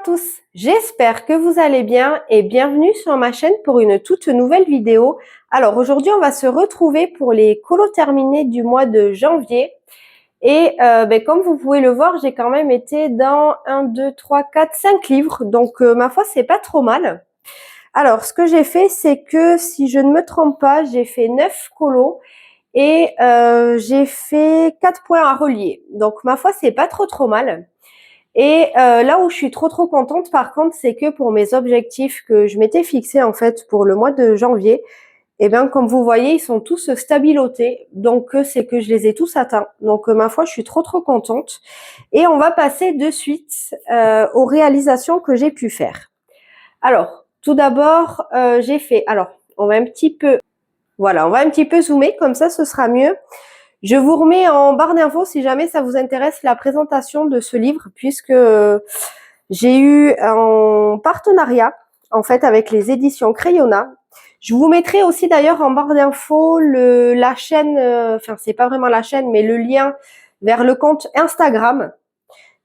tous, j'espère que vous allez bien et bienvenue sur ma chaîne pour une toute nouvelle vidéo. Alors aujourd'hui on va se retrouver pour les colos terminés du mois de janvier et comme vous pouvez le voir, j'ai quand même été dans 1, 2, 3, 4, 5 livres, donc ma foi c'est pas trop mal. Alors ce que j'ai fait, c'est que si je ne me trompe pas, j'ai fait 9 colos et j'ai fait 4 points à relier, donc ma foi c'est pas trop mal. Et là où je suis trop contente par contre, c'est que pour mes objectifs que je m'étais fixés en fait pour le mois de janvier, eh bien comme vous voyez, ils sont tous stabilotés, donc c'est que je les ai tous atteints. Donc ma foi, je suis trop contente. Et on va passer de suite aux réalisations que j'ai pu faire. Alors, tout d'abord, j'ai fait... Alors, on va un petit peu... Voilà, on va un petit peu zoomer, comme ça ce sera mieux. Je vous remets en barre d'infos si jamais ça vous intéresse la présentation de ce livre, puisque j'ai eu un partenariat en fait avec les éditions Crayonna. Je vous mettrai aussi d'ailleurs en barre d'infos la chaîne, enfin c'est pas vraiment la chaîne, mais le lien vers le compte Instagram.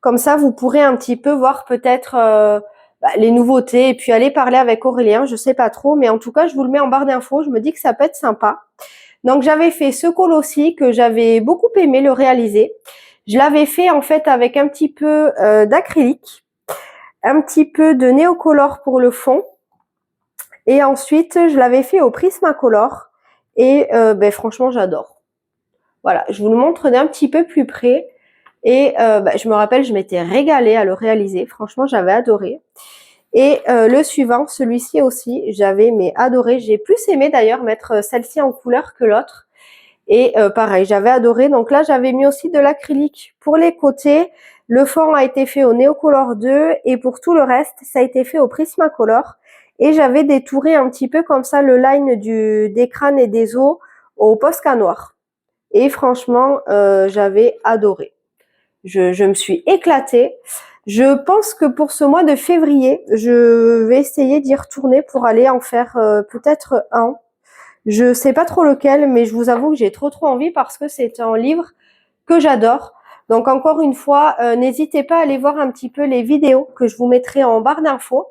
Comme ça, vous pourrez un petit peu voir peut-être les nouveautés et puis aller parler avec Aurélien. Je sais pas trop, mais en tout cas, je vous le mets en barre d'infos. Je me dis que ça peut être sympa. Donc j'avais fait ce col aussi que j'avais beaucoup aimé le réaliser. Je l'avais fait en fait avec un petit peu d'acrylique, un petit peu de néocolor pour le fond, et ensuite je l'avais fait au Prismacolor et franchement j'adore. Voilà, je vous le montre d'un petit peu plus près et je me rappelle, je m'étais régalée à le réaliser. Franchement, j'avais adoré. Et le suivant, celui-ci aussi, j'avais adoré. J'ai plus aimé d'ailleurs mettre celle-ci en couleur que l'autre. Et pareil, j'avais adoré. Donc là, j'avais mis aussi de l'acrylique pour les côtés. Le fond a été fait au Neocolor 2 et pour tout le reste, ça a été fait au Prismacolor. Et j'avais détouré un petit peu comme ça le line des crânes et des os au Posca noir. Et franchement, j'avais adoré. Je me suis éclatée. Je pense que pour ce mois de février, je vais essayer d'y retourner pour aller en faire peut-être un. Je sais pas trop lequel, mais je vous avoue que j'ai trop envie parce que c'est un livre que j'adore. Donc encore une fois, n'hésitez pas à aller voir un petit peu les vidéos que je vous mettrai en barre d'infos.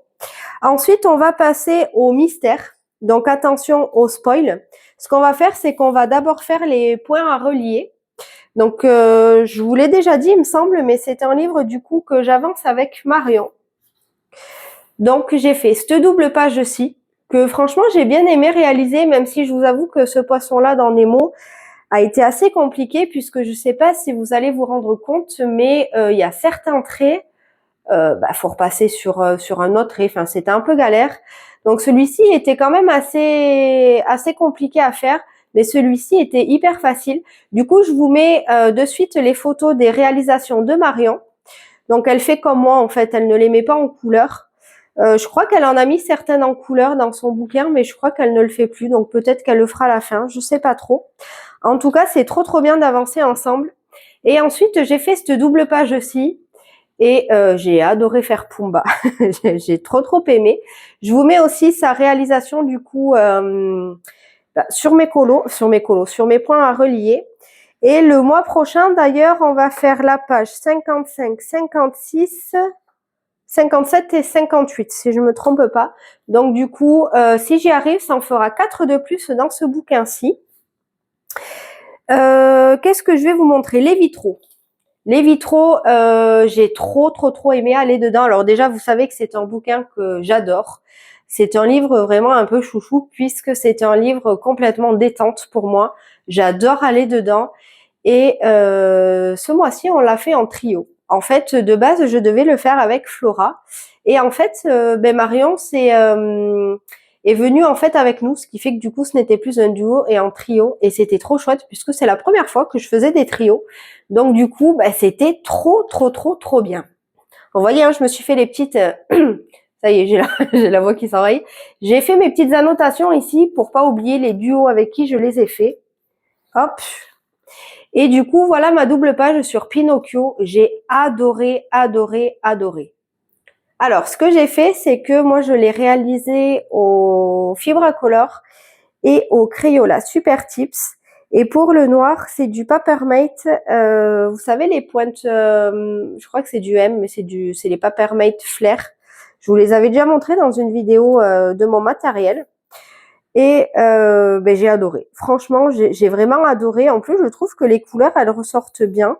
Ensuite, on va passer au mystère. Donc attention au spoil. Ce qu'on va faire, c'est qu'on va d'abord faire les points à relier. Donc je vous l'ai déjà dit, il me semble, mais c'est un livre du coup que j'avance avec Marion. Donc j'ai fait cette double page-ci, que franchement j'ai bien aimé réaliser, même si je vous avoue que ce poisson-là dans Nemo a été assez compliqué, puisque je ne sais pas si vous allez vous rendre compte, mais il y a certains traits, faut repasser sur un autre trait, enfin c'était un peu galère. Donc celui-ci était quand même assez compliqué à faire, mais celui-ci était hyper facile. Du coup, je vous mets de suite les photos des réalisations de Marion. Donc elle fait comme moi en fait, elle ne les met pas en couleur. Je crois qu'elle en a mis certaines en couleur dans son bouquin, mais je crois qu'elle ne le fait plus, donc peut-être qu'elle le fera à la fin, je sais pas trop. En tout cas, c'est trop bien d'avancer ensemble. Et ensuite, j'ai fait cette double page-ci, et j'ai adoré faire Pumba. J'ai trop aimé. Je vous mets aussi sa réalisation du coup sur mes points à relier. Et le mois prochain, d'ailleurs, on va faire la page 55, 56... 57 et 58, si je me trompe pas. Donc, du coup, si j'y arrive, ça en fera 4 de plus dans ce bouquin-ci. Qu'est-ce que je vais vous montrer? Les vitraux. Les vitraux, j'ai trop aimé aller dedans. Alors déjà, vous savez que c'est un bouquin que j'adore. C'est un livre vraiment un peu chouchou, puisque c'est un livre complètement détente pour moi. J'adore aller dedans. Et ce mois-ci, on l'a fait en trio. En fait, de base, je devais le faire avec Flora. Et en fait, Marion est venue en fait avec nous, ce qui fait que du coup, ce n'était plus un duo et un trio. Et c'était trop chouette, puisque c'est la première fois que je faisais des trios. Donc du coup, c'était trop bien. Vous voyez, hein, je me suis fait les petites... ça y est, j'ai la voix qui s'enraye. J'ai fait mes petites annotations ici pour pas oublier les duos avec qui je les ai faits. Hop. Et du coup, voilà ma double page sur Pinocchio. J'ai adoré. Alors, ce que j'ai fait, c'est que moi, je l'ai réalisé au Fibracolor et au Crayola Super Tips. Et pour le noir, c'est du Papermate. Vous savez, les pointes, je crois que c'est du M, mais c'est les Papermate Flair. Je vous les avais déjà montrés dans une vidéo de mon matériel. Et j'ai adoré. Franchement, j'ai vraiment adoré. En plus, je trouve que les couleurs, elles ressortent bien.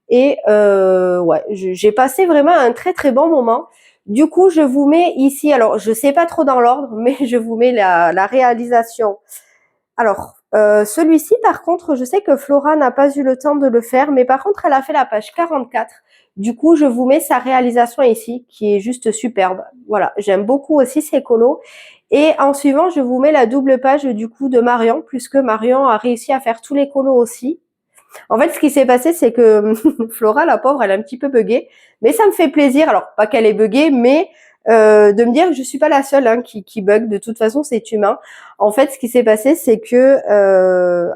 Et ouais, j'ai passé vraiment un très très bon moment. Du coup, je vous mets ici, alors je sais pas trop dans l'ordre, mais je vous mets la réalisation. Alors, celui-ci, par contre, je sais que Flora n'a pas eu le temps de le faire, mais par contre, elle a fait la page 44. Du coup, je vous mets sa réalisation ici, qui est juste superbe. Voilà, j'aime beaucoup aussi ces colos. Et en suivant, je vous mets la double page du coup de Marion, puisque Marion a réussi à faire tous les colos aussi. En fait, ce qui s'est passé, c'est que Flora, la pauvre, elle est un petit peu buggée. Mais ça me fait plaisir, alors pas qu'elle est buggée, mais de me dire que je suis pas la seule qui bug. De toute façon, c'est humain. En fait, ce qui s'est passé, c'est que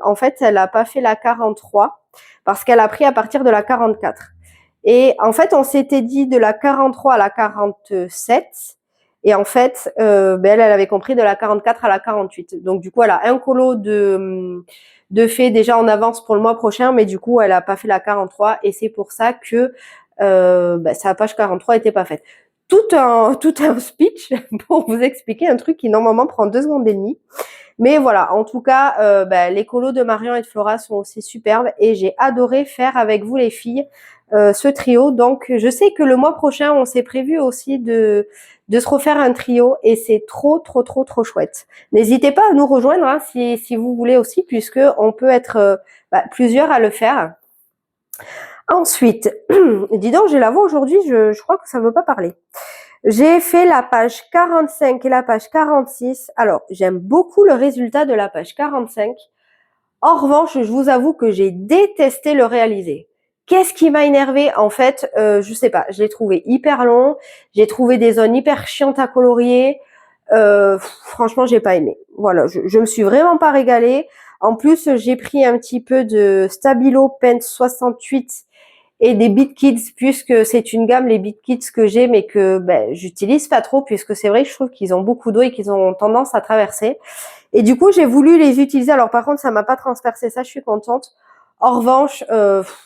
en fait, elle a pas fait la 43 parce qu'elle a pris à partir de la 44. Et en fait, on s'était dit de la 43 à la 47. Et en fait, elle avait compris de la 44 à la 48. Donc du coup, elle a un colo de fait déjà en avance pour le mois prochain, mais du coup, elle a pas fait la 43 et c'est pour ça que sa page 43 était pas faite. Tout un speech pour vous expliquer un truc qui normalement prend 2 secondes et demie. Mais voilà, en tout cas, les colos de Marion et de Flora sont aussi superbes et j'ai adoré faire avec vous les filles ce trio. Donc, je sais que le mois prochain, on s'est prévu aussi de se refaire un trio et c'est trop chouette. N'hésitez pas à nous rejoindre hein, si vous voulez aussi, puisque on peut être plusieurs à le faire. Ensuite, dis donc, j'ai la voix aujourd'hui, je crois que ça veut pas parler. J'ai fait la page 45 et la page 46. Alors, j'aime beaucoup le résultat de la page 45. En revanche, je vous avoue que j'ai détesté le réaliser. Qu'est-ce qui m'a énervé? En fait, je sais pas, je l'ai trouvé hyper long. J'ai trouvé des zones hyper chiantes à colorier. Franchement, j'ai pas aimé. Voilà, je me suis vraiment pas régalée. En plus, j'ai pris un petit peu de Stabilo Pen 68 et des Beat Kids, puisque c'est une gamme, les Beat Kids que j'ai, mais que j'utilise pas trop, puisque c'est vrai que je trouve qu'ils ont beaucoup d'eau et qu'ils ont tendance à traverser. Et du coup, j'ai voulu les utiliser. Alors par contre, ça m'a pas transpercé, ça je suis contente. En revanche,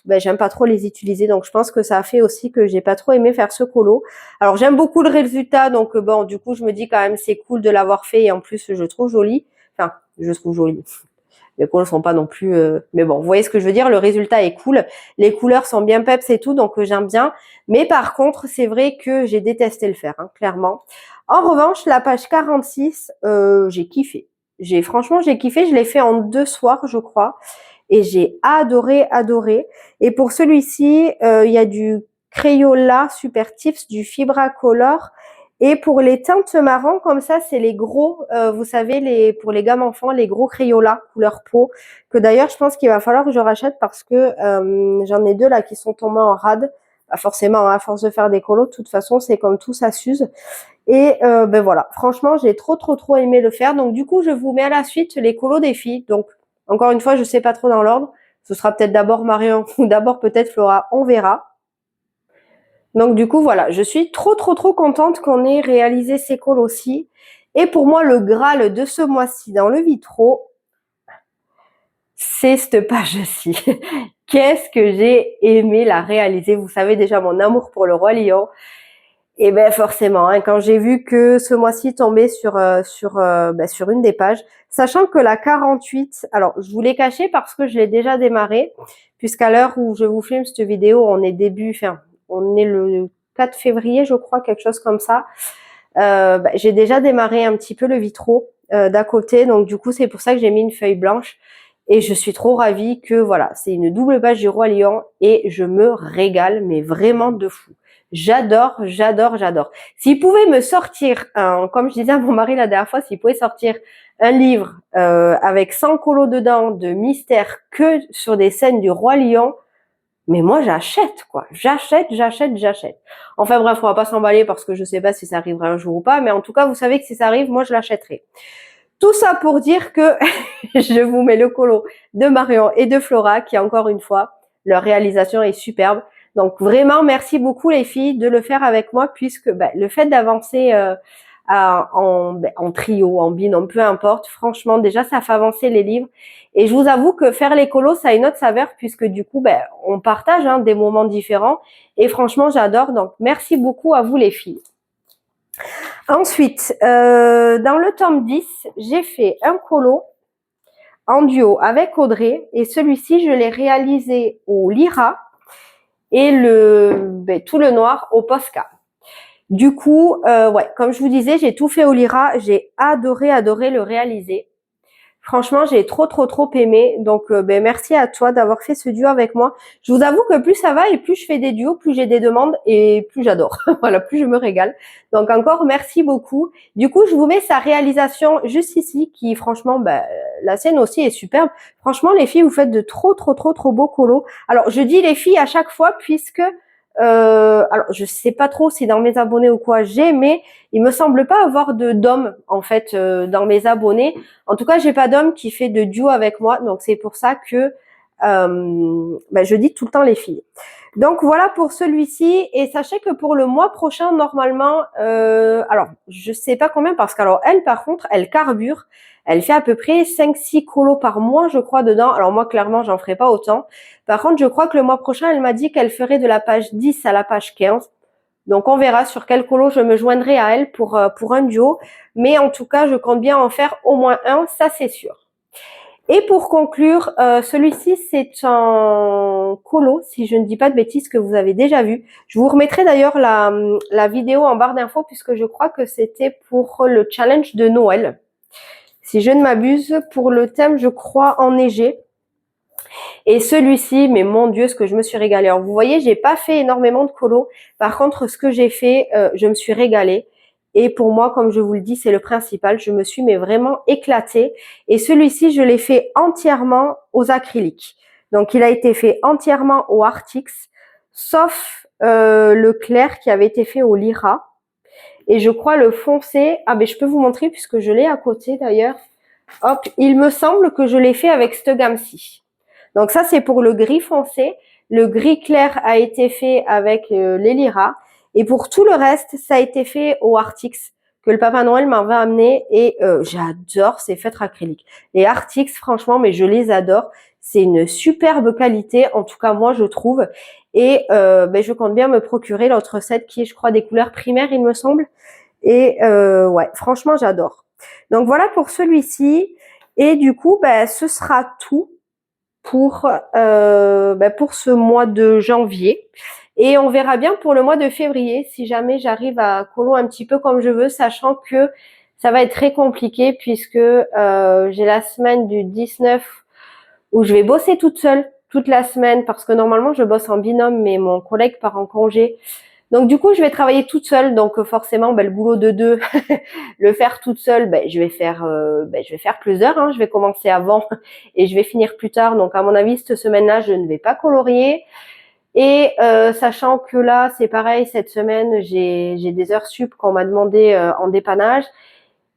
j'aime pas trop les utiliser, donc je pense que ça a fait aussi que j'ai pas trop aimé faire ce colo. Alors j'aime beaucoup le résultat, donc du coup je me dis quand même c'est cool de l'avoir fait et en plus je trouve joli. Enfin, je trouve joli. Les colos sont pas non plus, mais bon, vous voyez ce que je veux dire. Le résultat est cool, les couleurs sont bien peps et tout, donc j'aime bien. Mais par contre, c'est vrai que j'ai détesté le faire, hein, clairement. En revanche, la page 46, j'ai kiffé. Franchement, j'ai kiffé. Je l'ai fait en 2 soirs, je crois, et j'ai adoré. Et pour celui-ci, il y a du Crayola Super Tips, du Fibra Color. Et pour les teintes marron, comme ça, c'est les gros, vous savez, pour les gammes enfants, les gros Crayola couleur peau, que d'ailleurs, je pense qu'il va falloir que je rachète parce que j'en ai 2 là qui sont tombés en rade. Pas forcément, hein, à force de faire des colos, de toute façon, c'est comme tout, ça s'use. Et voilà, franchement, j'ai trop aimé le faire. Donc du coup, je vous mets à la suite les colos des filles. Donc, encore une fois, je sais pas trop dans l'ordre. Ce sera peut-être d'abord Marion ou d'abord peut-être Flora, on verra. Donc du coup, voilà, je suis trop contente qu'on ait réalisé ces colos aussi. Et pour moi, le Graal de ce mois-ci dans le Vitro, c'est cette page-ci. Qu'est-ce que j'ai aimé la réaliser. Vous savez déjà mon amour pour le Roi Lion. Et forcément, hein, quand j'ai vu que ce mois-ci tombait sur une des pages, sachant que la 48, alors je vous l'ai caché parce que je l'ai déjà démarré, puisqu'à l'heure où je vous filme cette vidéo, on est le 4 février, je crois, quelque chose comme ça. J'ai déjà démarré un petit peu le vitro d'à côté, donc du coup c'est pour ça que j'ai mis une feuille blanche. Et je suis trop ravie que voilà, c'est une double page du Roi Lion et je me régale, mais vraiment de fou. J'adore. S'il pouvait me sortir, comme je disais à mon mari la dernière fois, s'il pouvait sortir un livre avec 100 colos dedans de mystère que sur des scènes du Roi Lion, mais moi j'achète quoi, j'achète. Enfin bref, on va pas s'emballer parce que je sais pas si ça arrivera un jour ou pas, mais en tout cas vous savez que si ça arrive, moi je l'achèterai. Tout ça pour dire que je vous mets le colo de Marion et de Flora qui, encore une fois, leur réalisation est superbe. Donc vraiment, merci beaucoup les filles de le faire avec moi puisque le fait d'avancer en trio, en binôme, peu importe, franchement, déjà, ça fait avancer les livres. Et je vous avoue que faire les colos, ça a une autre saveur puisque du coup, on partage des moments différents. Et franchement, j'adore. Donc, merci beaucoup à vous les filles. Ensuite, dans le tome 10, j'ai fait un colo en duo avec Audrey et celui-ci, je l'ai réalisé au Lyra et tout le noir au Posca. Du coup, ouais, comme je vous disais, j'ai tout fait au Lyra. J'ai adoré le réaliser. Franchement, j'ai trop aimé. Donc, merci à toi d'avoir fait ce duo avec moi. Je vous avoue que plus ça va et plus je fais des duos, plus j'ai des demandes et plus j'adore. Voilà, plus je me régale. Donc encore, merci beaucoup. Du coup, je vous mets sa réalisation juste ici, qui franchement, la scène aussi est superbe. Franchement, les filles, vous faites de trop beaux colos. Alors, je dis les filles à chaque fois puisque alors je sais pas trop si dans mes abonnés ou quoi j'ai, mais il me semble pas avoir d'hommes en fait dans mes abonnés. En tout cas, j'ai pas d'homme qui fait de duo avec moi, donc c'est pour ça que je dis tout le temps les filles. Donc voilà pour celui-ci, et sachez que pour le mois prochain, normalement, alors je sais pas combien parce qu'alors elle par contre, elle carbure, elle fait à peu près 5-6 colos par mois, je crois, dedans. Alors moi, clairement, j'en ferai pas autant. Par contre, je crois que le mois prochain, elle m'a dit qu'elle ferait de la page 10 à la page 15. Donc on verra sur quel colo je me joindrai à elle pour un duo. Mais en tout cas, je compte bien en faire au moins un, ça c'est sûr. Et pour conclure, celui-ci c'est un colo, si je ne dis pas de bêtises, que vous avez déjà vu. Je vous remettrai d'ailleurs la vidéo en barre d'infos puisque je crois que c'était pour le challenge de Noël. Si je ne m'abuse, pour le thème, je crois, enneigé. Et celui-ci, mais mon Dieu, ce que je me suis régalée. Alors vous voyez, j'ai pas fait énormément de colos. Par contre, ce que j'ai fait, je me suis régalée. Et pour moi, comme je vous le dis, c'est le principal. Je me suis mais vraiment éclatée. Et celui-ci, je l'ai fait entièrement aux acryliques. Donc il a été fait entièrement au Artix, sauf le clair qui avait été fait au Lyra. Et je crois le foncé, ah ben je peux vous montrer puisque je l'ai à côté d'ailleurs. Hop, il me semble que je l'ai fait avec cette gamme-ci. Donc ça, c'est pour le gris foncé. Le gris clair a été fait avec les Lyra. Et pour tout le reste, ça a été fait au Artix que le Papa Noël m'avait amené. Et j'adore ces feutres acryliques. Les Artix, franchement, mais je les adore. C'est une superbe qualité, en tout cas moi je trouve. Et je compte bien me procurer l'autre set qui est, je crois, des couleurs primaires, il me semble. Et ouais, franchement, j'adore. Donc voilà pour celui-ci. Et du coup, ce sera tout pour ce mois de janvier. Et on verra bien pour le mois de février si jamais j'arrive à colo un petit peu comme je veux, sachant que ça va être très compliqué puisque j'ai la semaine du 19 où je vais bosser toute seule toute la semaine parce que normalement je bosse en binôme mais mon collègue part en congé. Donc du coup, je vais travailler toute seule. Donc forcément, le boulot de deux, le faire toute seule, je vais faire plus d'heures. Hein. Je vais commencer avant et je vais finir plus tard. Donc à mon avis, cette semaine-là, je ne vais pas colorier. Et sachant que là, c'est pareil, cette semaine, j'ai des heures sup qu'on m'a demandé en dépannage.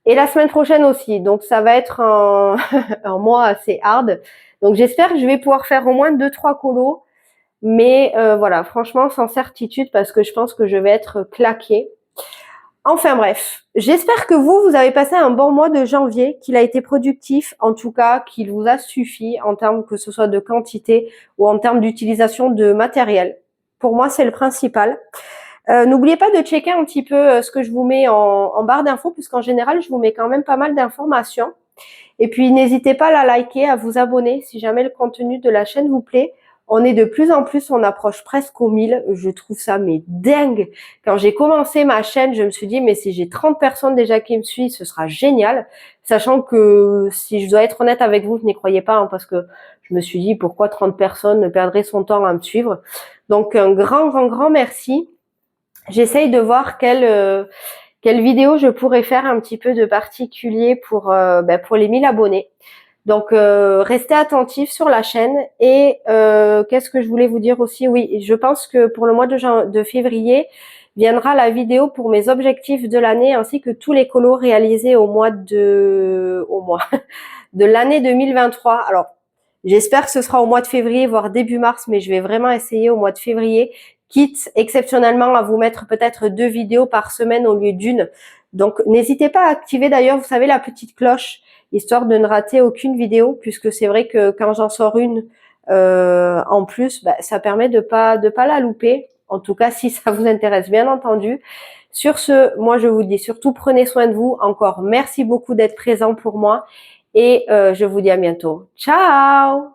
Et la semaine prochaine aussi. Donc ça va être un mois assez hard. Donc j'espère que je vais pouvoir faire au moins 2-3 colos. Mais voilà, franchement, sans certitude parce que je pense que je vais être claquée. Enfin bref, j'espère que vous avez passé un bon mois de janvier, qu'il a été productif, en tout cas qu'il vous a suffi en termes que ce soit de quantité ou en termes d'utilisation de matériel. Pour moi, c'est le principal. N'oubliez pas de checker un petit peu ce que je vous mets en barre d'infos, puisqu'en général, je vous mets quand même pas mal d'informations. Et puis, n'hésitez pas à la liker, à vous abonner si jamais le contenu de la chaîne vous plaît. On est de plus en plus, on approche presque aux 1000. Je trouve ça mais dingue. Quand j'ai commencé ma chaîne, je me suis dit, mais si j'ai 30 personnes déjà qui me suivent, ce sera génial. Sachant que, si je dois être honnête avec vous, je n'y croyais pas, hein, parce que je me suis dit, pourquoi 30 personnes perdraient son temps à me suivre. Donc, un grand merci. J'essaye de voir quelle vidéo je pourrais faire un petit peu de particulier pour les 1000 abonnés. Donc, restez attentifs sur la chaîne. Et qu'est-ce que je voulais vous dire aussi? Oui, je pense que pour le mois de février, viendra la vidéo pour mes objectifs de l'année ainsi que tous les colos réalisés au mois de l'année 2023. Alors, j'espère que ce sera au mois de février, voire début mars, mais je vais vraiment essayer au mois de février, quitte exceptionnellement à vous mettre peut-être 2 vidéos par semaine au lieu d'une. Donc, n'hésitez pas à activer d'ailleurs, vous savez, la petite cloche, histoire de ne rater aucune vidéo, puisque c'est vrai que quand j'en sors une en plus, ça permet de pas la louper. En tout cas, si ça vous intéresse, bien entendu. Sur ce, moi, je vous dis surtout prenez soin de vous. Encore merci beaucoup d'être présent pour moi et je vous dis à bientôt. Ciao!